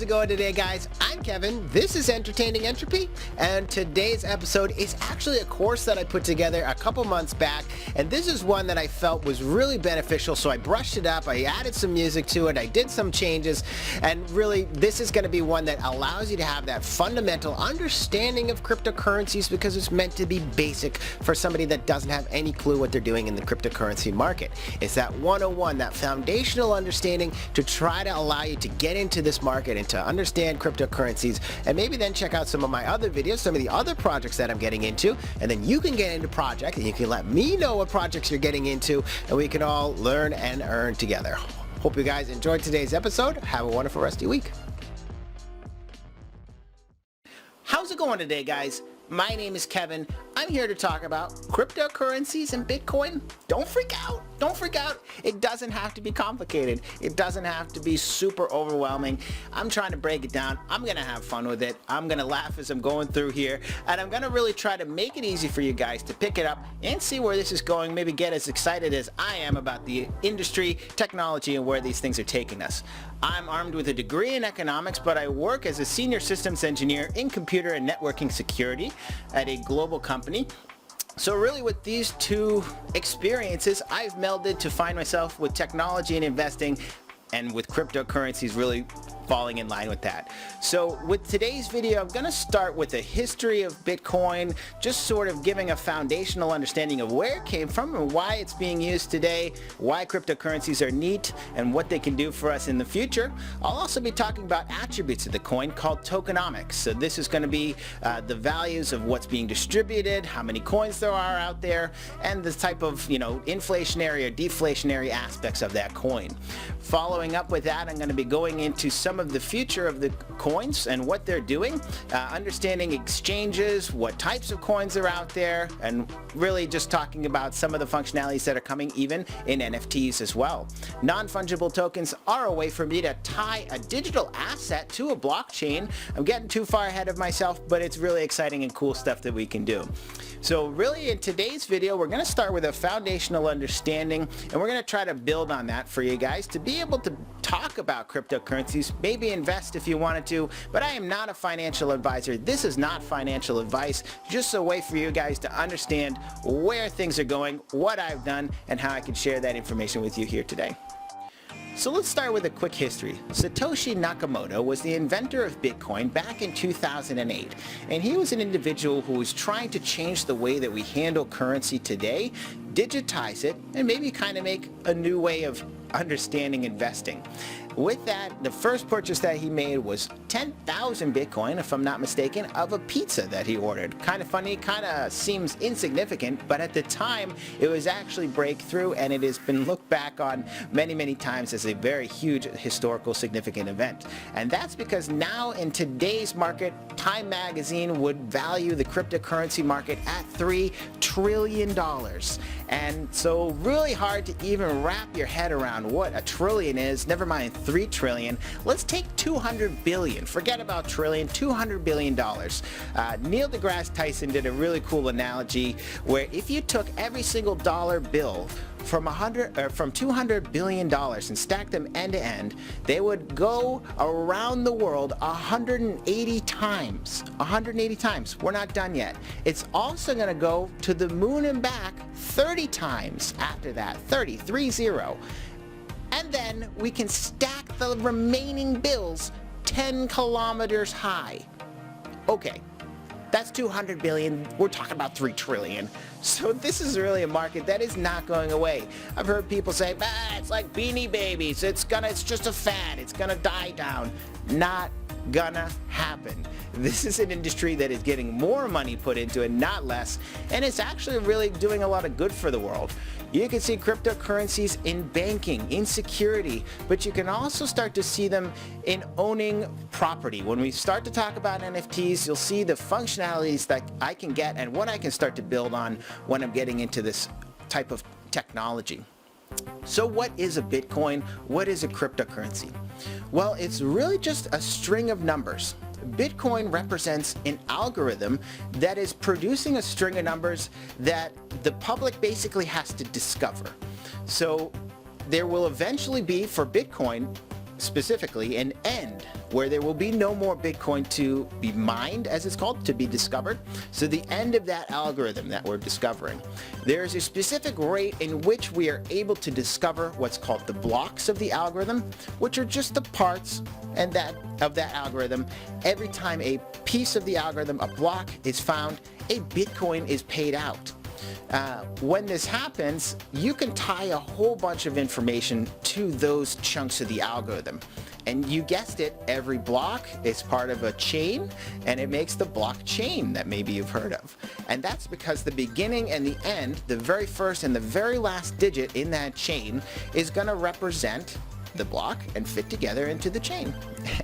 it going today, guys? I'm Kevin. This is Entertaining Entropy, and today's episode is actually a course that I put together a couple months back, and this is one that I felt was really beneficial, so I brushed it up, I added some music to it, I did some changes, and really this is going to be one that allows you to have that fundamental understanding of cryptocurrencies because it's meant to be basic for somebody that doesn't have any clue what they're doing in the cryptocurrency market. It's that 101, that foundational understanding to try to allow you to get into this market and to understand cryptocurrencies, and maybe then check out some of my other videos, some of the other projects that I'm getting into, and then you can get into project and you can let me know what projects you're getting into, and we can all learn and earn together. Hope you guys enjoyed today's episode. Have a wonderful rest of your week. How's it going today, guys? My name is Kevin. I'm here to talk about cryptocurrencies and Bitcoin. Don't freak out. Don't freak out. It doesn't have to be complicated. It doesn't have to be super overwhelming. I'm trying to break it down. I'm going to have fun with it. I'm going to laugh as I'm going through here. And I'm going to really try to make it easy for you guys to pick it up and see where this is going. Maybe get as excited as I am about the industry, technology, and where these things are taking us. I'm armed with a degree in economics, but I work as a senior systems engineer in computer and networking security at a global company. So really with these two experiences, I've melded to find myself with technology and investing, and with cryptocurrencies really falling in line with that. So with today's video, I'm going to start with a history of Bitcoin, just sort of giving a foundational understanding of where it came from and why it's being used today, why cryptocurrencies are neat, and what they can do for us in the future. I'll also be talking about attributes of the coin called tokenomics. So this is going to be the values of what's being distributed, how many coins there are out there, and the type of, inflationary or deflationary aspects of that coin. Following up with that, I'm going to be going into some of the future of the coins and what they're doing, understanding exchanges, what types of coins are out there, and really just talking about some of the functionalities that are coming even in NFTs as well. Non-fungible tokens are a way for me to tie a digital asset to a blockchain. I'm getting too far ahead of myself, but it's really exciting and cool stuff that we can do. So really in today's video, we're going to start with a foundational understanding, and we're going to try to build on that for you guys to be able to talk about cryptocurrencies, maybe invest if you wanted to, but I am not a financial advisor. This is not financial advice, just a way for you guys to understand where things are going, what I've done, and how I can share that information with you here today. So let's start with a quick history. Satoshi Nakamoto was the inventor of Bitcoin back in 2008, and he was an individual who was trying to change the way that we handle currency today, digitize it, and maybe kind of make a new way of understanding investing. With that, the first purchase that he made was 10,000 Bitcoin, if I'm not mistaken, of a pizza that he ordered. Kind of funny, kind of seems insignificant, but at the time it was actually breakthrough, and it has been looked back on many, many times as a very huge historical significant event. And that's because now in today's market, Time Magazine would value the cryptocurrency market at $3 trillion. And so really hard to even wrap your head around what a trillion is, never mind 3 trillion. Let's take 200 billion. Forget about trillion, $200 billion. Neil deGrasse Tyson did a really cool analogy where if you took every single dollar bill from $200 billion and stacked them end to end, they would go around the world 180 times. 180 times. We're not done yet. It's also going to go to the moon and back 30 times after that. 30. And then we can stack the remaining bills 10 kilometers high. Okay. That's 200 billion. We're talking about 3 trillion. So this is really a market that is not going away. I've heard people say, it's like Beanie Babies. It's just a fad. It's gonna die down. Not gonna happen. This is an industry that is getting more money put into it, not less, and it's actually really doing a lot of good for the world. You can see cryptocurrencies in banking, in security, but you can also start to see them in owning property. When we start to talk about NFTs, you'll see the functionalities that I can get and what I can start to build on when I'm getting into this type of technology. So what is a Bitcoin? What is a cryptocurrency? Well, it's really just a string of numbers. Bitcoin represents an algorithm that is producing a string of numbers that the public basically has to discover. So there will eventually be, for Bitcoin, specifically an end where there will be no more Bitcoin to be mined, as it's called, to be discovered. So the end of that algorithm that we're discovering. There's a specific rate in which we are able to discover what's called the blocks of the algorithm, which are just the parts and of that algorithm. Every time a piece of the algorithm, a block, is found, a Bitcoin is paid out. When this happens, you can tie a whole bunch of information to those chunks of the algorithm. And you guessed it, every block is part of a chain, and it makes the blockchain that maybe you've heard of. And that's because the beginning and the end, the very first and the very last digit in that chain, is going to represent the block and fit together into the chain.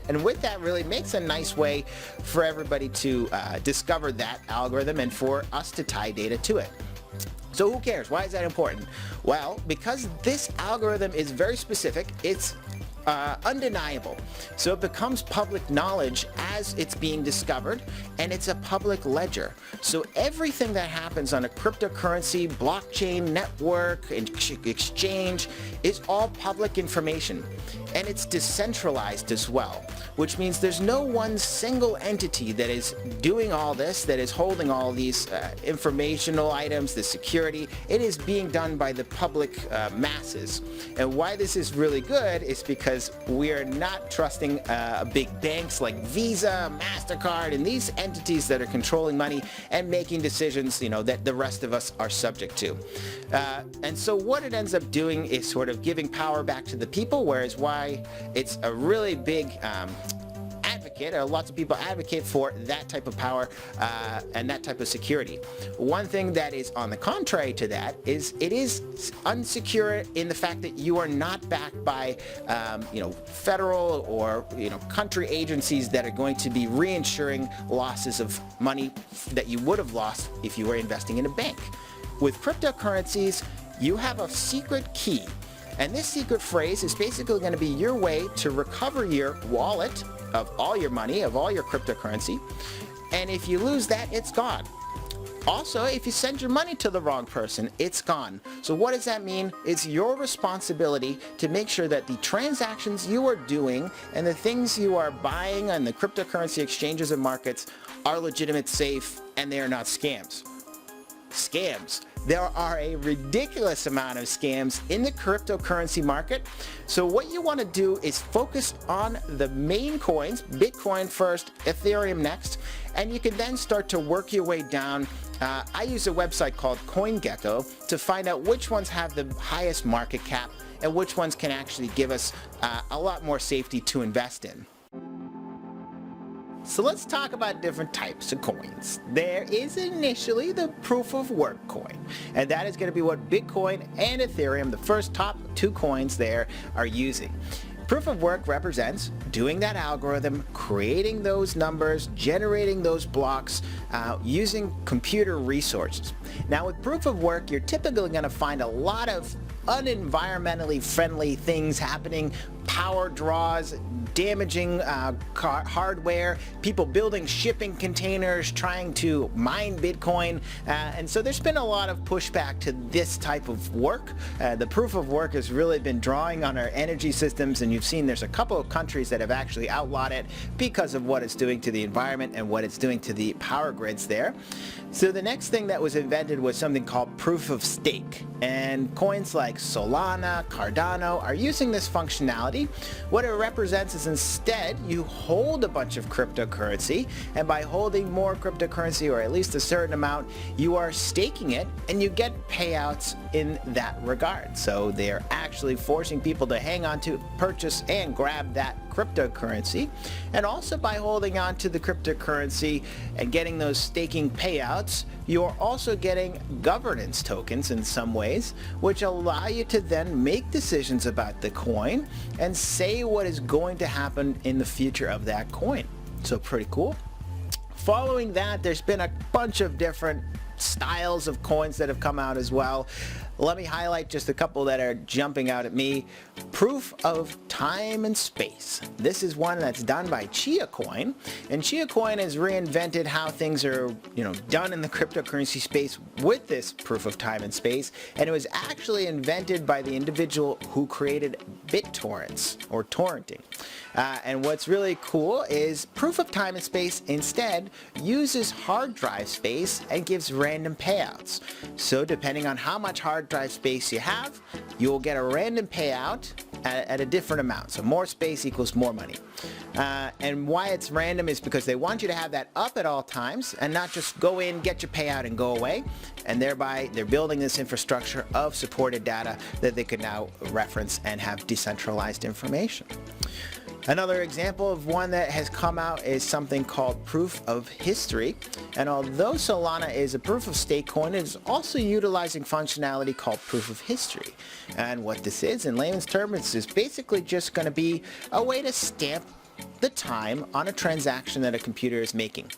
And with that, really makes a nice way for everybody to discover that algorithm and for us to tie data to it. So who cares? Why is that important? Well, because this algorithm is very specific, it's undeniable. So it becomes public knowledge as it's being discovered, and it's a public ledger. So everything that happens on a cryptocurrency, blockchain, network, exchange is all public information. And it's decentralized as well, which means there's no one single entity that is doing all this, that is holding all these informational items, the security. It is being done by the public masses. And why this is really good is because we are not trusting big banks like Visa, MasterCard, and these entities that are controlling money and making decisions, that the rest of us are subject to. And so what it ends up doing is sort of giving power back to the people, whereas why it's a really big advocate, or lots of people advocate for that type of power and that type of security. One thing that is on the contrary to that is it is unsecure in the fact that you are not backed by federal or country agencies that are going to be reinsuring losses of money that you would have lost if you were investing in a bank. With cryptocurrencies, you have a secret key. And this secret phrase is basically going to be your way to recover your wallet of all your money, of all your cryptocurrency. And if you lose that, it's gone. Also, if you send your money to the wrong person, it's gone. So what does that mean? It's your responsibility to make sure that the transactions you are doing and the things you are buying on the cryptocurrency exchanges and markets are legitimate, safe, and they are not scams. Scams. There are a ridiculous amount of scams in the cryptocurrency market. So what you want to do is focus on the main coins, Bitcoin first, Ethereum next, and you can then start to work your way down. I use a website called CoinGecko to find out which ones have the highest market cap and which ones can actually give us a lot more safety to invest in. So let's talk about different types of coins. There is initially the proof of work coin, and that is going to be what Bitcoin and Ethereum, the first top two coins there, are using. Proof of work represents doing that algorithm, creating those numbers, generating those blocks, using computer resources. Now with proof of work, you're typically going to find a lot of unenvironmentally friendly things happening, power draws, damaging hardware, people building shipping containers, trying to mine Bitcoin, and so there's been a lot of pushback to this type of work. The proof of work has really been drawing on our energy systems, and you've seen there's a couple of countries that have actually outlawed it because of what it's doing to the environment and what it's doing to the power grids there. So the next thing that was invented was something called proof of stake, and coins like Solana, Cardano are using this functionality. What it represents is instead you hold a bunch of cryptocurrency, and by holding more cryptocurrency, or at least a certain amount, you are staking it and you get payouts in that regard. So they're actually forcing people to hang on to, purchase, and grab that cryptocurrency. And also by holding on to the cryptocurrency and getting those staking payouts, you're also getting governance tokens in some ways, which allow you to then make decisions about the coin and say what is going to happen in the future of that coin. So pretty cool. Following that, there's been a bunch of different styles of coins that have come out as well. Let me highlight just a couple that are jumping out at me. Proof of time and space. This is one that's done by Coin, and Coin has reinvented how things are, done in the cryptocurrency space with this proof of time and space, and it was actually invented by the individual who created BitTorrents, or torrenting. And what's really cool is proof of time and space instead uses hard drive space and gives random payouts. So depending on how much hard drive space you have, you'll get a random payout at a different amount. So more space equals more money. And why it's random is because they want you to have that up at all times and not just go in, get your payout, and go away. And thereby they're building this infrastructure of supported data that they could now reference and have decentralized information. Another example of one that has come out is something called proof of history. And although Solana is a proof of stake coin, it is also utilizing functionality called proof of history. And what this is, in layman's terms, is basically just going to be a way to stamp the time on a transaction that a computer is making.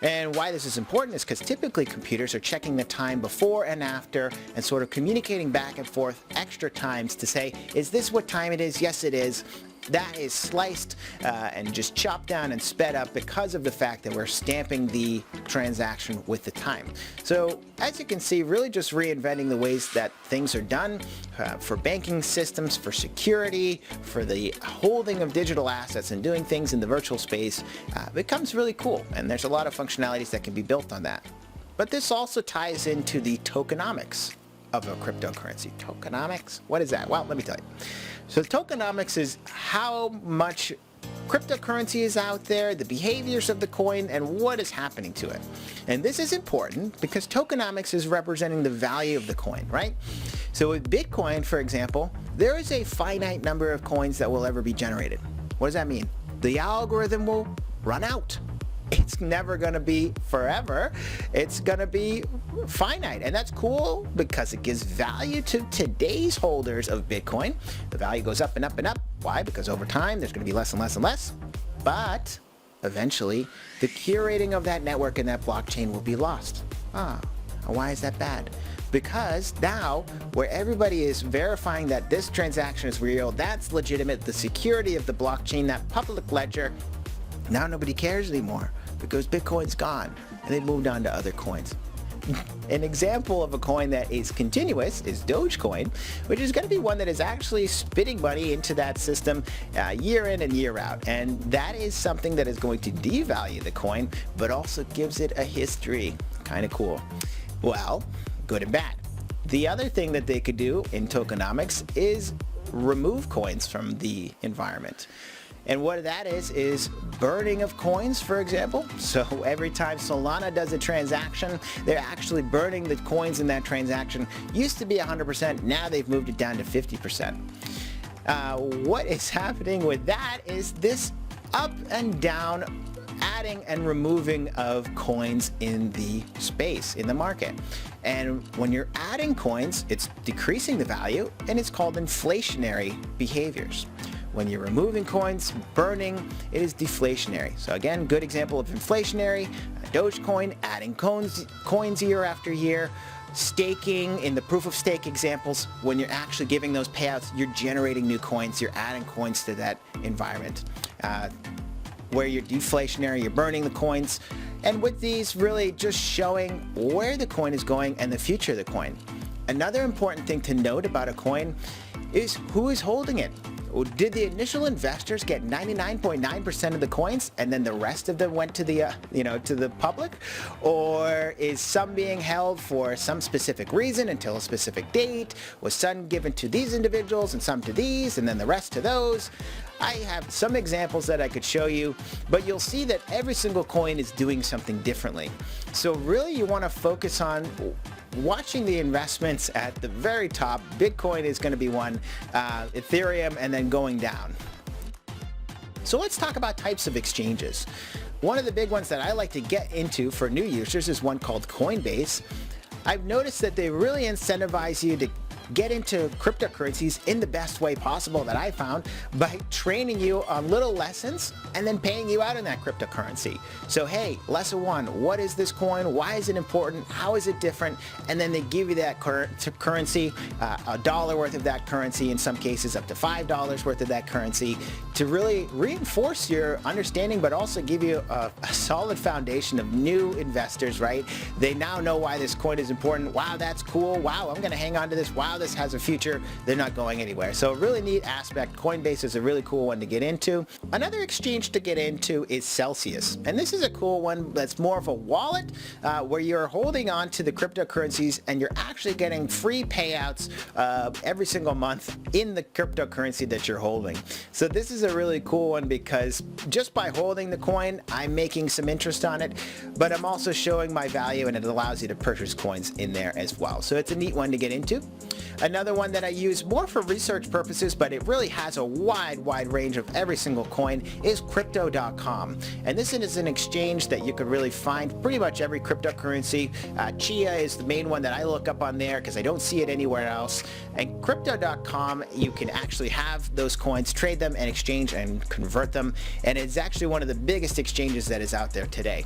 And why this is important is because typically computers are checking the time before and after and sort of communicating back and forth extra times to say, is this what time it is? Yes, it is. That is sliced and just chopped down and sped up because of the fact that we're stamping the transaction with the time. So as you can see, really just reinventing the ways that things are done for banking systems, for security, for the holding of digital assets and doing things in the virtual space becomes really cool. And there's a lot of functionalities that can be built on that. But this also ties into the tokenomics of a cryptocurrency. Tokenomics? What is that? Well, let me tell you. So tokenomics is how much cryptocurrency is out there, the behaviors of the coin, and what is happening to it. And this is important because tokenomics is representing the value of the coin, right? So with Bitcoin, for example, there is a finite number of coins that will ever be generated. What does that mean? The algorithm will run out. It's never going to be forever. It's going to be finite. And that's cool because it gives value to today's holders of Bitcoin. The value goes up and up and up. Why? Because over time, there's going to be less and less and less. But eventually, the curating of that network and that blockchain will be lost. Why is that bad? Because now, where everybody is verifying that this transaction is real, that's legitimate, the security of the blockchain, that public ledger, now nobody cares anymore because Bitcoin's gone and they've moved on to other coins. An example of a coin that is continuous is Dogecoin, which is going to be one that is actually spitting money into that system year in and year out. And that is something that is going to devalue the coin, but also gives it a history. Kind of cool. Well, good and bad. The other thing that they could do in tokenomics is remove coins from the environment. And what that is burning of coins, for example. So every time Solana does a transaction, they're actually burning the coins in that transaction. Used to be 100%, now they've moved it down to 50%. What is happening with that is this up and down adding and removing of coins in the space, in the market. And when you're adding coins, it's decreasing the value, and it's called inflationary behaviors. When you're removing coins, burning, it is deflationary. So again, good example of inflationary, Dogecoin, adding coins year after year, staking in the proof of stake examples, when you're actually giving those payouts, you're generating new coins, you're adding coins to that environment. Where you're deflationary, you're burning the coins. And with these, really just showing where the coin is going and the future of the coin. Another important thing to note about a coin is who is holding it. Did the initial investors get 99.9% of the coins and then the rest of them went to the to the public? Or is some being held for some specific reason until a specific date? Was some given to these individuals and some to these and then the rest to those? I have some examples that I could show you, but you'll see that every single coin is doing something differently. So really you want to focus on watching the investments at the very top. Bitcoin is going to be one, Ethereum, and then going down. So let's talk about types of exchanges. One of the big ones that I like to get into for new users is one called Coinbase. I've noticed that they really incentivize you to get into cryptocurrencies in the best way possible that I found by training you on little lessons and then paying you out in that cryptocurrency. So hey, lesson 1, what is this coin? Why is it important? How is it different? And then they give you that currency, $1 worth of that currency, in some cases up to $5 worth of that currency, to really reinforce your understanding, but also give you a solid foundation of new investors, right? They now know why this coin is important. Wow, that's cool. Wow, I'm going to hang on to this. Wow, this has a future. They're not going anywhere. So a really neat aspect. Coinbase is a really cool one to get into. Another exchange to get into is Celsius. And this is a cool one that's more of a wallet where you're holding on to the cryptocurrencies and you're actually getting free payouts every single month in the cryptocurrency that you're holding. So this is a really cool one because just by holding the coin, I'm making some interest on it, but I'm also showing my value, and it allows you to purchase coins in there as well. So it's a neat one to get into. Another one that I use more for research purposes, but it really has a wide range of every single coin, is crypto.com. And this is an exchange that you could really find pretty much every cryptocurrency. Chia is the main one that I look up on there because I don't see it anywhere else. And crypto.com, you can actually have those coins, trade them, and exchange and convert them. And it's actually one of the biggest exchanges that is out there today.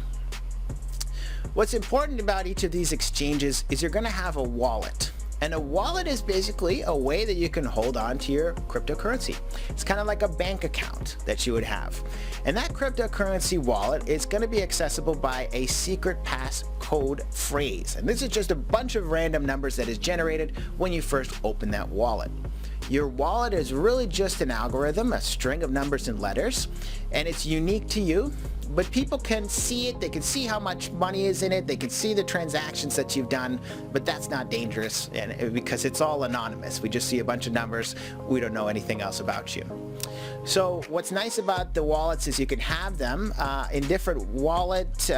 What's important about each of these exchanges is you're going to have a wallet. And a wallet is basically a way that you can hold on to your cryptocurrency. It's kind of like a bank account that you would have. And that cryptocurrency wallet is going to be accessible by a secret passcode phrase. And this is just a bunch of random numbers that is generated when you first open that wallet. Your wallet is really just an algorithm, a string of numbers and letters, and it's unique to you. But people can see it, they can see how much money is in it, they can see the transactions that you've done, but that's not dangerous because it's all anonymous. We just see a bunch of numbers, we don't know anything else about you. So what's nice about the wallets is you can have them in different wallet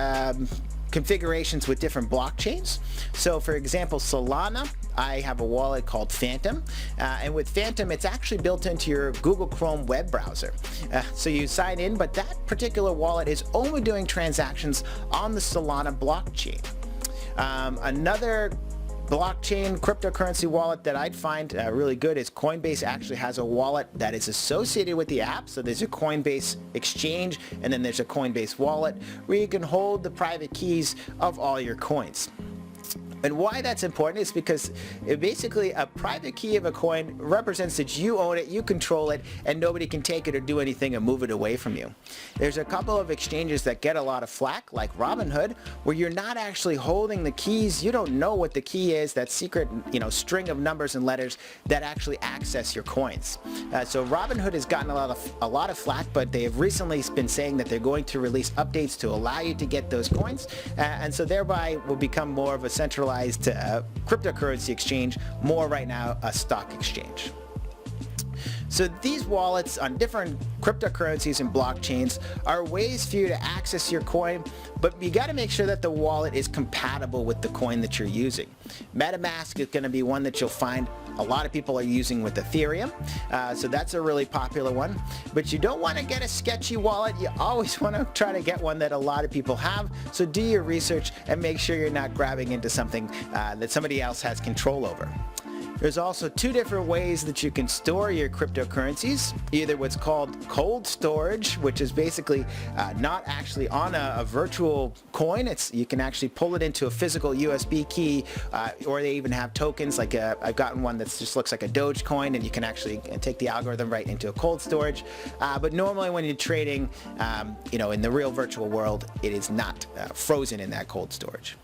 configurations with different blockchains. So for example, Solana, I have a wallet called Phantom, and with Phantom it's actually built into your Google Chrome web browser. So you sign in, but that particular wallet is only doing transactions on the Solana blockchain. Another blockchain cryptocurrency wallet that I'd find really good is Coinbase actually has a wallet that is associated with the app. So there's a Coinbase exchange and then there's a Coinbase wallet where you can hold the private keys of all your coins. And why that's important is because basically a private key of a coin represents that you own it, you control it, and nobody can take it or do anything or move it away from you. There's a couple of exchanges that get a lot of flack, like Robinhood, where you're not actually holding the keys. You don't know what the key is, that secret, string of numbers and letters that actually access your coins. So Robinhood has gotten a lot of flack, but they have recently been saying that they're going to release updates to allow you to get those coins, and so thereby will become more of a centralized cryptocurrency exchange, more right now a stock exchange. So these wallets on different cryptocurrencies and blockchains are ways for you to access your coin, but you got to make sure that the wallet is compatible with the coin that you're using. MetaMask is going to be one that you'll find a lot of people are using with Ethereum, so that's a really popular one. But you don't want to get a sketchy wallet. You always want to try to get one that a lot of people have, so do your research and make sure you're not grabbing into something that somebody else has control over. There's also two different ways that you can store your cryptocurrencies. Either what's called cold storage, which is basically not actually on a virtual coin. You can actually pull it into a physical USB key, or they even have tokens. Like I've gotten one that just looks like a Dogecoin, and you can actually take the algorithm right into a cold storage. But normally when you're trading, in the real virtual world, it is not frozen in that cold storage.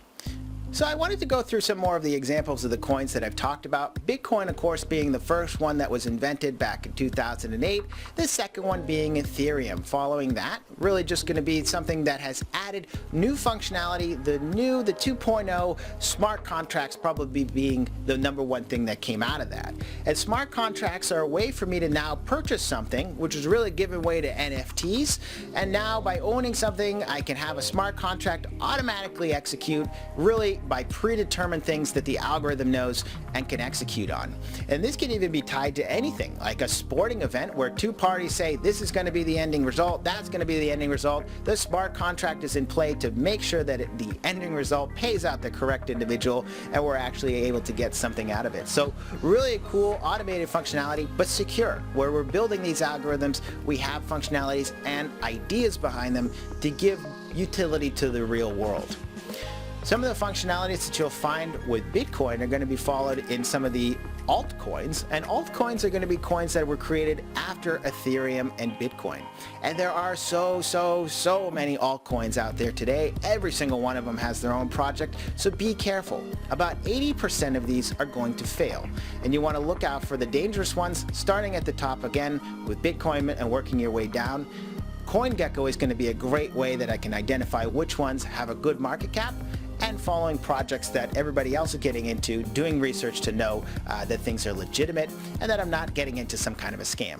So I wanted to go through some more of the examples of the coins that I've talked about. Bitcoin, of course, being the first one that was invented back in 2008. The second one being Ethereum. Following that, really just going to be something that has added new functionality. The 2.0 smart contracts probably being the number one thing that came out of that. And smart contracts are a way for me to now purchase something, which is really giving way to NFTs. And now by owning something, I can have a smart contract automatically execute, really by predetermined things that the algorithm knows and can execute on. And this can even be tied to anything, like a sporting event where two parties say this is going to be the ending result, that's going to be the ending result. The smart contract is in play to make sure that the ending result pays out the correct individual and we're actually able to get something out of it. So really a cool automated functionality, but secure, where we're building these algorithms, we have functionalities and ideas behind them to give utility to the real world. Some of the functionalities that you'll find with Bitcoin are going to be followed in some of the altcoins, and altcoins are going to be coins that were created after Ethereum and Bitcoin. And there are so many altcoins out there today. Every single one of them has their own project, so be careful. About 80% of these are going to fail, and you want to look out for the dangerous ones, starting at the top again with Bitcoin and working your way down. CoinGecko is going to be a great way that I can identify which ones have a good market cap, and following projects that everybody else is getting into, doing research to know that things are legitimate and that I'm not getting into some kind of a scam.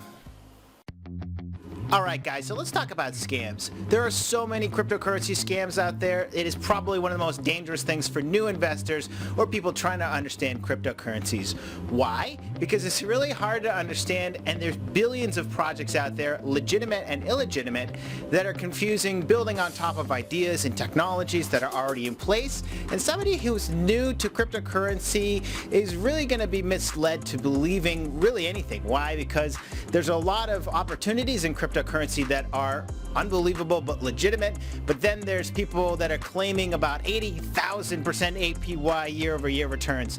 Alright guys, so let's talk about scams. There are so many cryptocurrency scams out there. It is probably one of the most dangerous things for new investors or people trying to understand cryptocurrencies. Why? Because it's really hard to understand, and there's billions of projects out there, legitimate and illegitimate, that are confusing, building on top of ideas and technologies that are already in place. And somebody who's new to cryptocurrency is really going to be misled to believing really anything. Why? Because there's a lot of opportunities in cryptocurrency that are unbelievable but legitimate, but then there's people that are claiming about 80,000% APY year-over-year returns.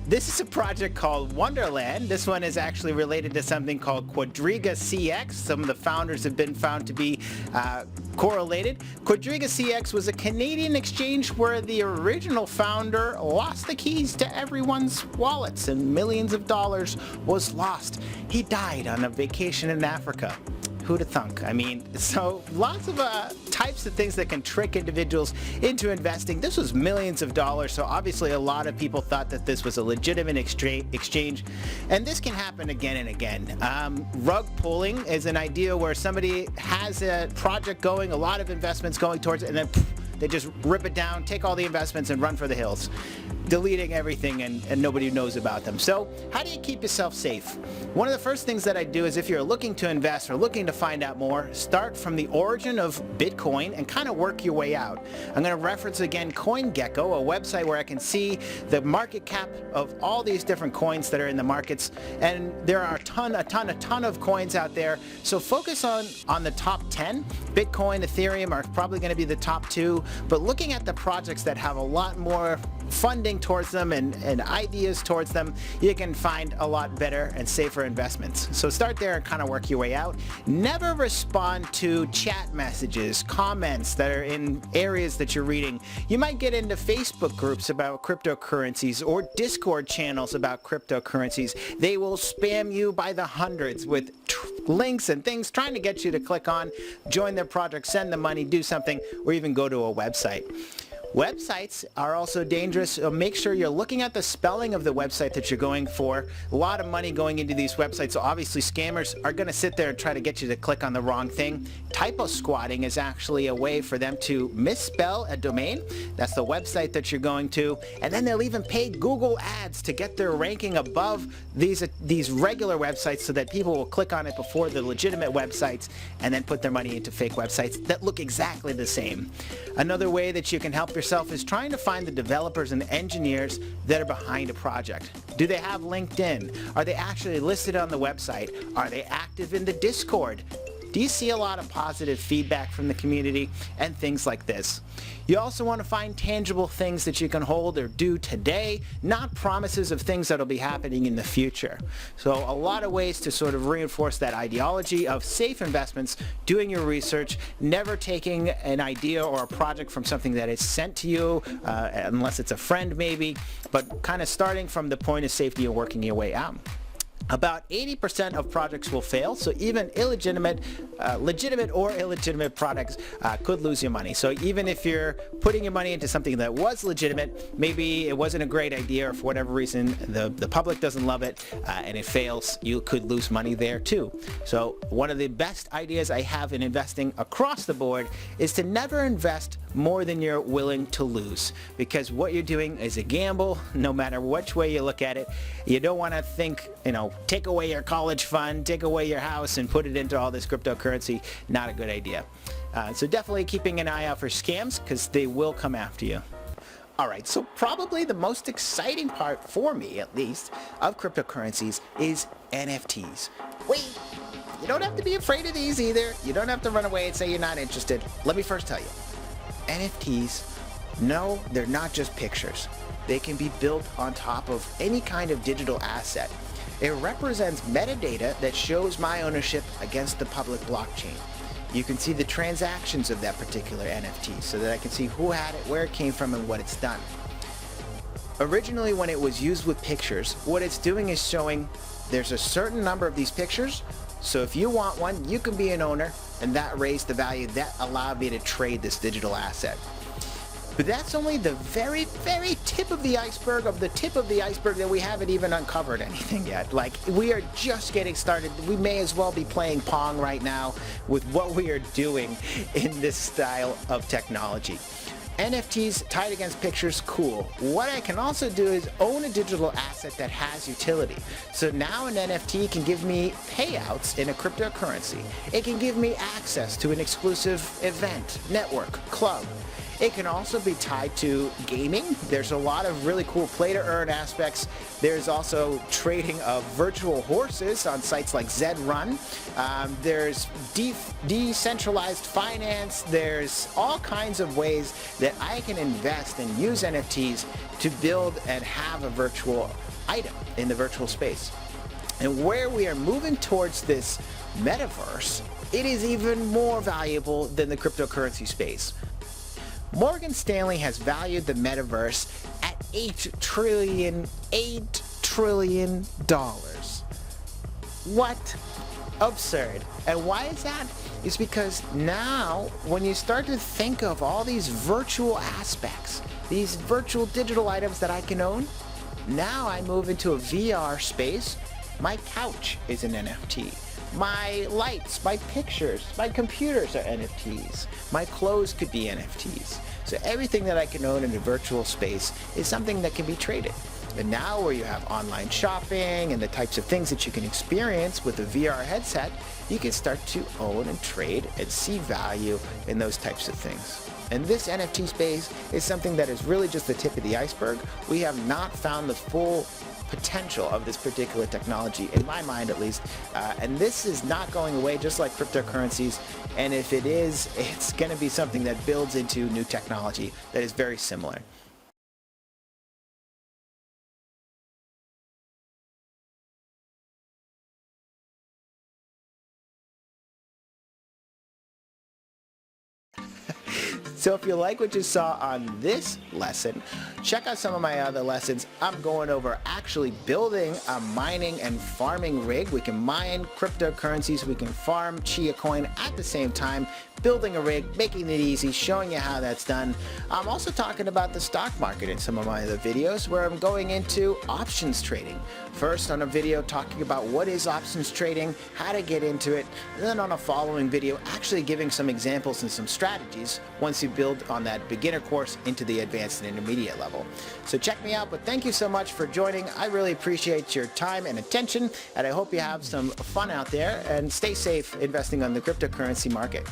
This is a project called Wonderland. This one is actually related to something called Quadriga CX. Some of the founders have been found to be correlated. Quadriga CX was a Canadian exchange where the original founder lost the keys to everyone's wallets and millions of dollars was lost. He died on a vacation in Africa. Who'da thunk? I mean, so lots of types of things that can trick individuals into investing. This was millions of dollars, so obviously a lot of people thought that this was a legitimate exchange, and this can happen again and again. Rug pulling is an idea where somebody has a project going, a lot of investments going towards it, and then they just rip it down, take all the investments, and run for the hills, deleting everything, and nobody knows about them. So how do you keep yourself safe? One of the first things that I do is, if you're looking to invest or looking to find out more, start from the origin of Bitcoin and kind of work your way out. I'm going to reference again CoinGecko, a website where I can see the market cap of all these different coins that are in the markets, and there are a ton of coins out there. So focus on the top 10. Bitcoin, Ethereum are probably going to be the top 2, but looking at the projects that have a lot more funding towards them and ideas towards them, you can find a lot better and safer investments. So start there and kind of work your way out. Never respond to chat messages, comments that are in areas that you're reading. You might get into Facebook groups about cryptocurrencies or Discord channels about cryptocurrencies. They will spam you by the hundreds with links and things trying to get you to click on, join their project, send them money, do something, or even go to a website. Websites are also dangerous. So make sure you're looking at the spelling of the website that you're going for. A lot of money going into these websites, so obviously scammers are going to sit there and try to get you to click on the wrong thing. Typo squatting is actually a way for them to misspell a domain. That's the website that you're going to, and then they'll even pay Google ads to get their ranking above these regular websites so that people will click on it before the legitimate websites and then put their money into fake websites that look exactly the same. Another way that you can help yourself is trying to find the developers and engineers that are behind a project. Do they have LinkedIn? Are they actually listed on the website? Are they active in the Discord? Do you see a lot of positive feedback from the community and things like this? You also want to find tangible things that you can hold or do today, not promises of things that will be happening in the future. So a lot of ways to sort of reinforce that ideology of safe investments, doing your research, never taking an idea or a project from something that is sent to you, unless it's a friend maybe, but kind of starting from the point of safety and working your way out. About 80% of projects will fail, so even legitimate or illegitimate products could lose your money. So even if you're putting your money into something that was legitimate, maybe it wasn't a great idea, or for whatever reason the public doesn't love it and it fails, you could lose money there too. So one of the best ideas I have in investing across the board is to never invest more than you're willing to lose, because what you're doing is a gamble no matter which way you look at it. You don't want to think, take away your college fund, take away your house and put it into all this cryptocurrency. Not a good idea. So definitely keeping an eye out for scams, because they will come after you. Alright, so probably the most exciting part, for me at least, of cryptocurrencies is NFTs. Wait, you don't have to be afraid of these either. You don't have to run away and say you're not interested. Let me first tell you, NFTs, no, they're not just pictures. They can be built on top of any kind of digital asset. It represents metadata that shows my ownership against the public blockchain. You can see the transactions of that particular NFT so that I can see who had it, where it came from, and what it's done. Originally, when it was used with pictures, what it's doing is showing there's a certain number of these pictures, so if you want one, you can be an owner, and that raised the value. That allowed me to trade this digital asset. But that's only the very, very tip of the iceberg of the tip of the iceberg that we haven't even uncovered anything yet. Like, we are just getting started. We may as well be playing Pong right now with what we are doing in this style of technology. NFTs tied against pictures, cool. What I can also do is own a digital asset that has utility. So now an NFT can give me payouts in a cryptocurrency. It can give me access to an exclusive event, network, club. It can also be tied to gaming. There's a lot of really cool play-to-earn aspects. There's also trading of virtual horses on sites like Zedrun. There's decentralized finance. There's all kinds of ways that I can invest and use NFTs to build and have a virtual item in the virtual space. And where we are moving towards this metaverse, it is even more valuable than the cryptocurrency space. Morgan Stanley has valued the metaverse at $8 trillion. What? Absurd. And why is that? It's because now, when you start to think of all these virtual aspects, these virtual digital items that I can own, now I move into a VR space. My couch is an NFT. My lights, my pictures, my computers are NFTs. My clothes could be NFTs. So everything that I can own in a virtual space is something that can be traded. And now where you have online shopping and the types of things that you can experience with a VR headset, you can start to own and trade and see value in those types of things. And this NFT space is something that is really just the tip of the iceberg. We have not found the full potential of this particular technology, in my mind at least, and this is not going away, just like cryptocurrencies. And if it is, it's going to be something that builds into new technology that is very similar. So if you like what you saw on this lesson, check out some of my other lessons. I'm going over actually building a mining and farming rig. We can mine cryptocurrencies, we can farm Chia coin at the same time, building a rig, making it easy, showing you how that's done. I'm also talking about the stock market in some of my other videos where I'm going into options trading. First on a video talking about what is options trading, how to get into it, and then on a following video actually giving some examples and some strategies once you build on that beginner course into the advanced and intermediate level. So check me out, but thank you so much for joining. I really appreciate your time and attention, and I hope you have some fun out there and stay safe investing on the cryptocurrency market.